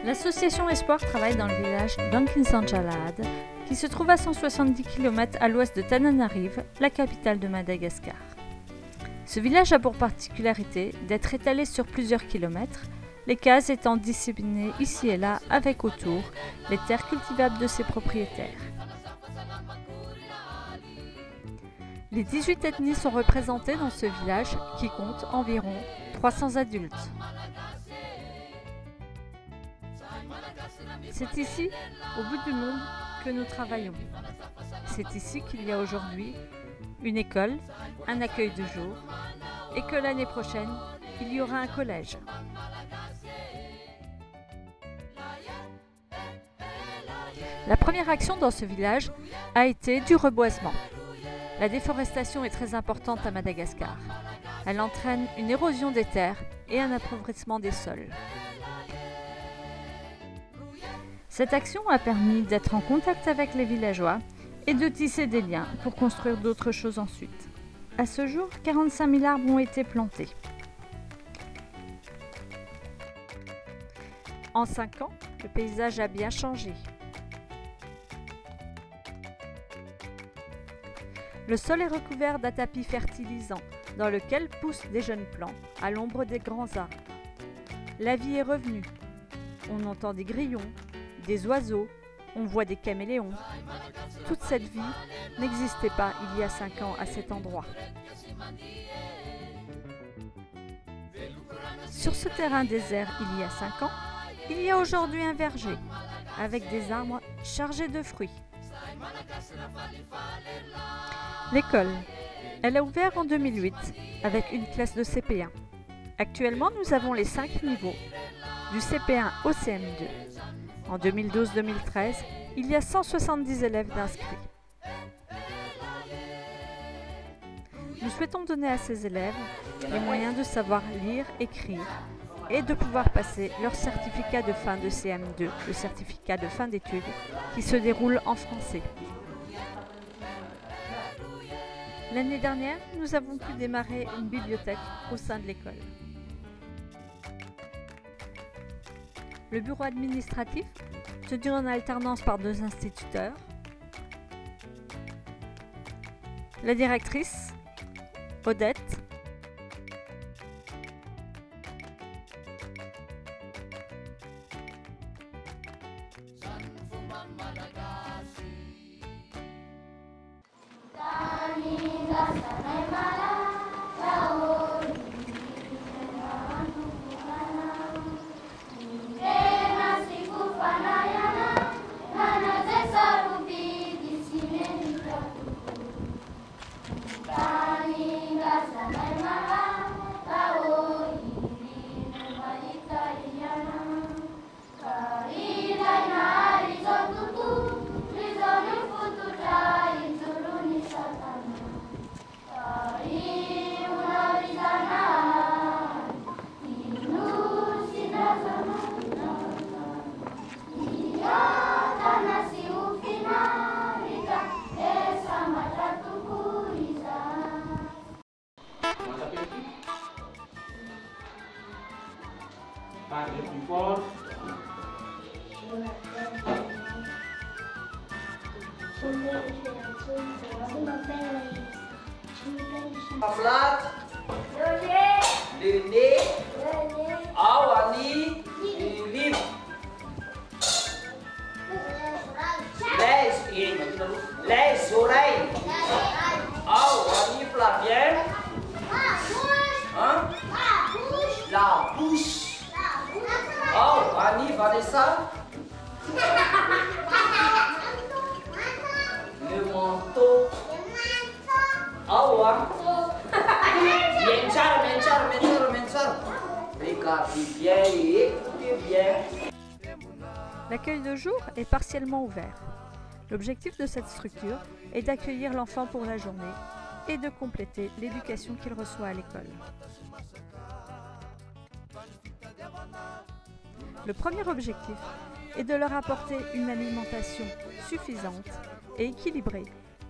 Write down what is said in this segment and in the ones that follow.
L'association Espoir travaille dans le village d'Ankinsanjalad, qui se trouve à 170 km à l'ouest de Tananarive, la capitale de Madagascar. Ce village a pour particularité d'être étalé sur plusieurs kilomètres, les cases étant disséminées ici et là avec autour les terres cultivables de ses propriétaires. Les 18 ethnies sont représentées dans ce village qui compte environ 300 adultes. C'est ici, au bout du monde, que nous travaillons. C'est ici qu'il y a aujourd'hui une école, un accueil de jour, et que l'année prochaine, il y aura un collège. La première action dans ce village a été du reboisement. La déforestation est très importante à Madagascar. Elle entraîne une érosion des terres et un appauvrissement des sols. Cette action a permis d'être en contact avec les villageois et de tisser des liens pour construire d'autres choses ensuite. À ce jour, 45 000 arbres ont été plantés. En 5 ans, le paysage a bien changé. Le sol est recouvert d'un tapis fertilisant dans lequel poussent des jeunes plants à l'ombre des grands arbres. La vie est revenue. On entend des grillons, des oiseaux, on voit des caméléons. Toute cette vie n'existait pas il y a 5 ans à cet endroit. Sur ce terrain désert il y a 5 ans, il y a aujourd'hui un verger avec des arbres chargés de fruits. L'école, elle a ouvert en 2008 avec une classe de CP1. Actuellement, nous avons les 5 niveaux, du CP1 au CM2. En 2012-2013, il y a 170 élèves d'inscrits. Nous souhaitons donner à ces élèves les moyens de savoir lire, écrire et de pouvoir passer leur certificat de fin de CM2, le certificat de fin d'études, qui se déroule en français. L'année dernière, nous avons pu démarrer une bibliothèque au sein de l'école. Le bureau administratif, tenu en alternance par 2 instituteurs. La directrice, Odette. Flat, le nez, awani, lip, les oreilles, awani Flavien, hein? La bouche, awani Vanessa, le manteau, awa. L'accueil de jour est partiellement ouvert. L'objectif de cette structure est d'accueillir l'enfant pour la journée et de compléter l'éducation qu'il reçoit à l'école. Le premier objectif est de leur apporter une alimentation suffisante et équilibrée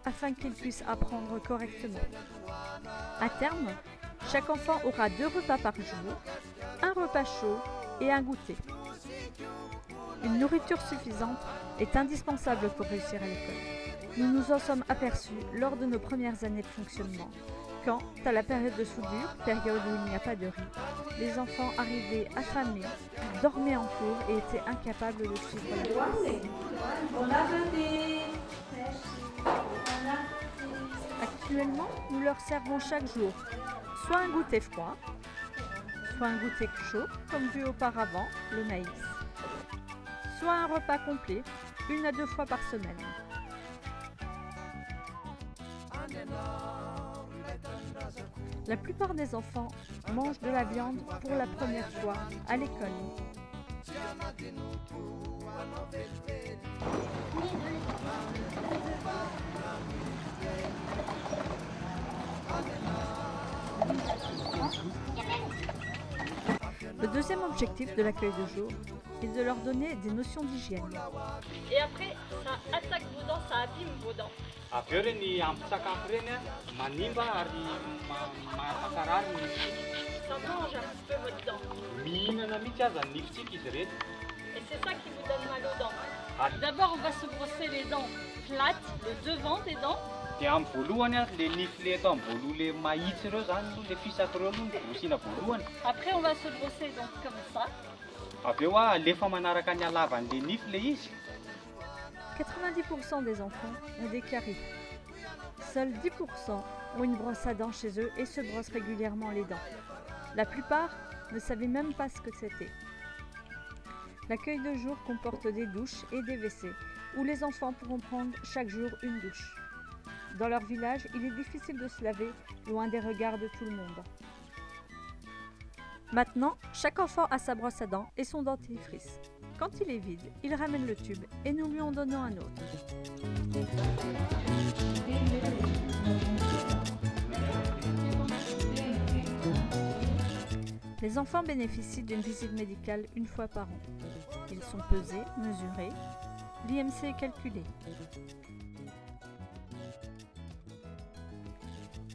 afin qu'ils puissent apprendre correctement. À terme, chaque enfant aura 2 repas par jour, un repas chaud et un goûter. Une nourriture suffisante est indispensable pour réussir à l'école. Nous nous en sommes aperçus lors de nos premières années de fonctionnement, quand, à la période de soudure, période où il n'y a pas de riz, les enfants arrivaient affamés, dormaient en cours et étaient incapables de suivre la classe. Bon appétit. Actuellement, nous leur servons chaque jour soit un goûter froid, soit un goûter chaud, comme vu auparavant, le maïs, soit un repas complet, 1 à 2 fois par semaine. La plupart des enfants mangent de la viande pour la première fois à l'école. Le deuxième objectif de l'accueil de jour est de leur donner des notions d'hygiène. Et après, ça attaque vos dents, ça abîme vos dents. Avy eo reny ampy-tsakafo reny a manimba ary mahafakarary ny nifitsika. Ça mange un petit peu votre dent. Mihinana mihitsy aza ny nifitsika izy reto. Et c'est ça qui vous donne mal aux dents. D'abord, on va se brosser les dents plates, le devant des dents. Dia amin'ny voalohany a le nify le eto amin'ny voaloha le mahitsy ireo zany aloha le fisaka ireo aloha ny brosina voalohany. Après, on va se brosser donc comme ça. Avy eo a alefa manaraka ny halavan'le nify le izy. 90% des enfants ont des caries. Seuls 10% ont une brosse à dents chez eux et se brossent régulièrement les dents. La plupart ne savaient même pas ce que c'était. L'accueil de jour comporte des douches et des WC où les enfants pourront prendre chaque jour une douche. Dans leur village, il est difficile de se laver loin des regards de tout le monde. Maintenant, chaque enfant a sa brosse à dents et son dentifrice. Quand il est vide, il ramène le tube et nous lui en donnons un autre. Les enfants bénéficient d'une visite médicale 1 fois par an. Ils sont pesés, mesurés, l'IMC est calculé.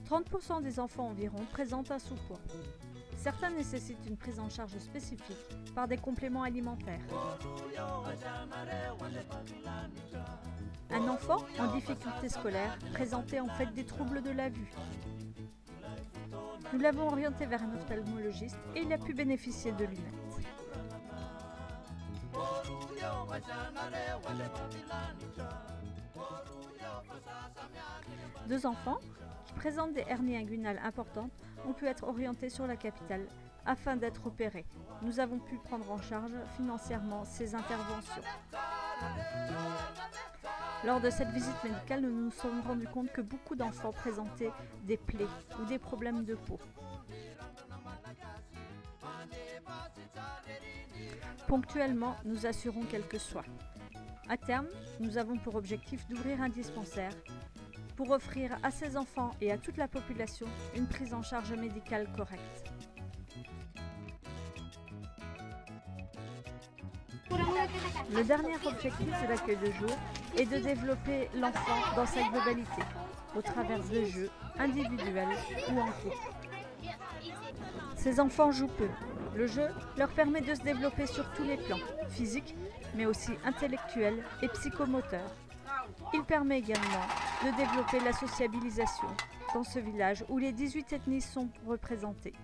30% des enfants environ présentent un sous-poids. Certains nécessitent une prise en charge spécifique par des compléments alimentaires. Un enfant en difficulté scolaire présentait en fait des troubles de la vue. Nous l'avons orienté vers un ophtalmologiste et il a pu bénéficier de lunettes. Deux enfants qui présentent des hernies inguinales importantes ont pu être orientés sur la capitale afin d'être opérés. Nous avons pu prendre en charge financièrement ces interventions. Lors de cette visite médicale, nous nous sommes rendus compte que beaucoup d'enfants présentaient des plaies ou des problèmes de peau. Ponctuellement, nous assurons quelques soins. À terme, nous avons pour objectif d'ouvrir un dispensaire pour offrir à ces enfants et à toute la population une prise en charge médicale correcte. Le dernier objectif de l'accueil de jour est de développer l'enfant dans sa globalité, au travers de jeux individuels ou en couple. Ces enfants jouent peu. Le jeu leur permet de se développer sur tous les plans, physiques, mais aussi intellectuels et psychomoteurs. Il permet également de développer la sociabilisation dans ce village où les 18 ethnies sont représentées.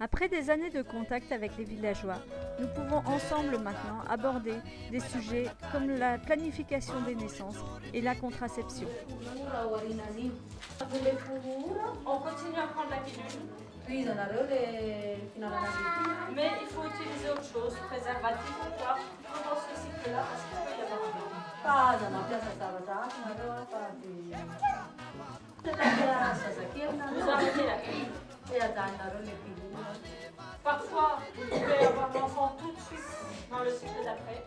Après des années de contact avec les villageois, nous pouvons ensemble maintenant aborder des sujets comme la planification des naissances et la contraception. On continue à prendre la pilule, mais il faut utiliser autre chose, préservatif ou quoi, pendant ce cycle-là, parce qu'il peut y avoir un bébé. Vous arrêtez la pilule. Parfois, vous pouvez avoir l'enfant tout de suite dans le cycle d'après.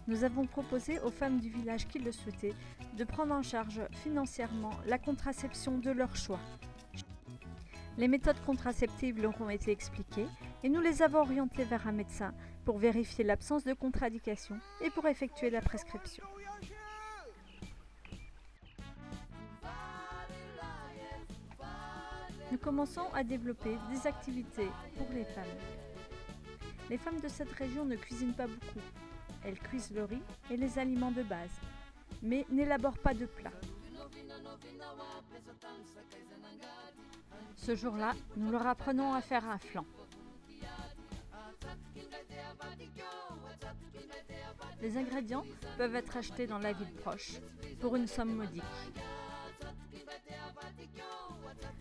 Nous avons proposé aux femmes du village qui le souhaitaient de prendre en charge financièrement la contraception de leur choix. Les méthodes contraceptives leur ont été expliquées et nous les avons orientés vers un médecin pour vérifier l'absence de contre-indication et pour effectuer la prescription. Nous commençons à développer des activités pour les femmes. Les femmes de cette région ne cuisinent pas beaucoup. Elles cuisent le riz et les aliments de base, mais n'élaborent pas de plats. Ce jour-là, nous leur apprenons à faire un flan. Les ingrédients peuvent être achetés dans la ville proche pour une somme modique.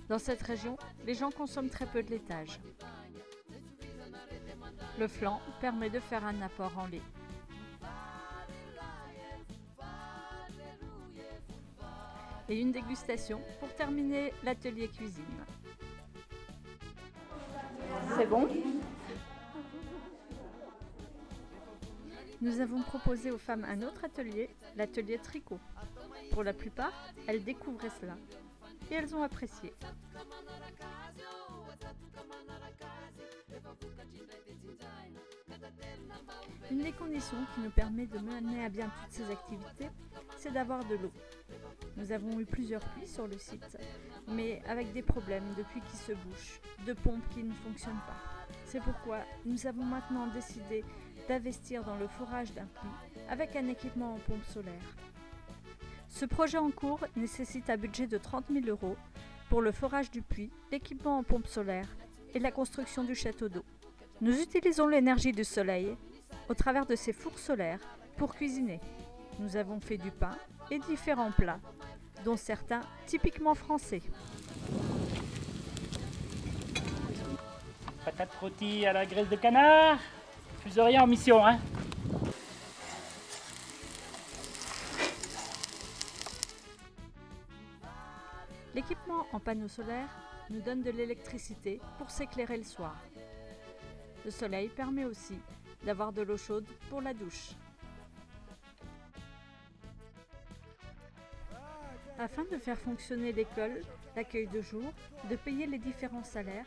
Dans cette région, les gens consomment très peu de laitage. Le flan permet de faire un apport en lait. Et une dégustation pour terminer l'atelier cuisine. C'est bon ? Nous avons proposé aux femmes un autre atelier, l'atelier tricot. Pour la plupart, elles découvraient cela et elles ont apprécié. Une des conditions qui nous permet de mener à bien toutes ces activités, c'est d'avoir de l'eau. Nous avons eu plusieurs puits sur le site, mais avec des problèmes de puits qui se bouchent, de pompes qui ne fonctionnent pas. C'est pourquoi nous avons maintenant décidé d'investir dans le forage d'un puits avec un équipement en pompe solaire. Ce projet en cours nécessite un budget de 30 000 € pour le forage du puits, l'équipement en pompe solaire et la construction du château d'eau. Nous utilisons l'énergie du soleil au travers de ces fours solaires pour cuisiner. Nous avons fait du pain et différents plats, dont certains typiquement français. Patates rôties à la graisse de canard. Fuserier en mission, hein. L'équipement en panneaux solaires nous donne de l'électricité pour s'éclairer le soir. Le soleil permet aussi d'avoir de l'eau chaude pour la douche. Afin de faire fonctionner l'école, l'accueil de jour, de payer les différents salaires,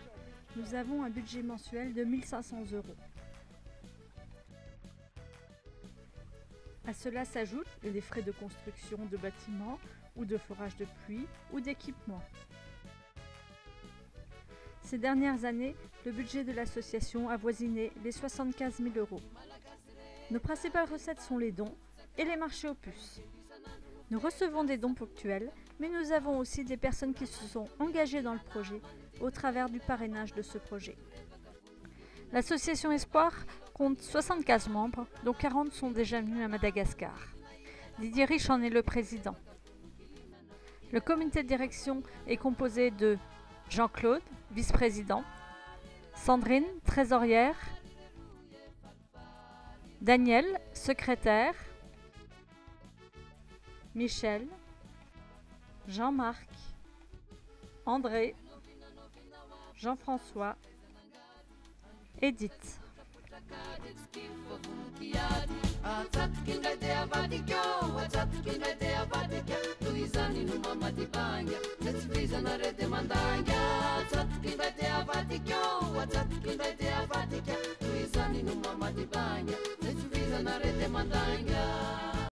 nous avons un budget mensuel de 1 500 €. À cela s'ajoutent les frais de construction de bâtiments ou de forage de puits ou d'équipement. Ces dernières années, le budget de l'association a avoisiné les 75 000 €. Nos principales recettes sont les dons et les marchés aux puces. Nous recevons des dons ponctuels, mais nous avons aussi des personnes qui se sont engagées dans le projet au travers du parrainage de ce projet. L'association Espoir compte 75 membres, dont 40 sont déjà venus à Madagascar. Didier Rich en est le président. Le comité de direction est composé de Jean-Claude, vice-président, Sandrine, trésorière, Daniel, secrétaire, Michel, Jean-Marc, André, Jean-François, Edith. Mandanga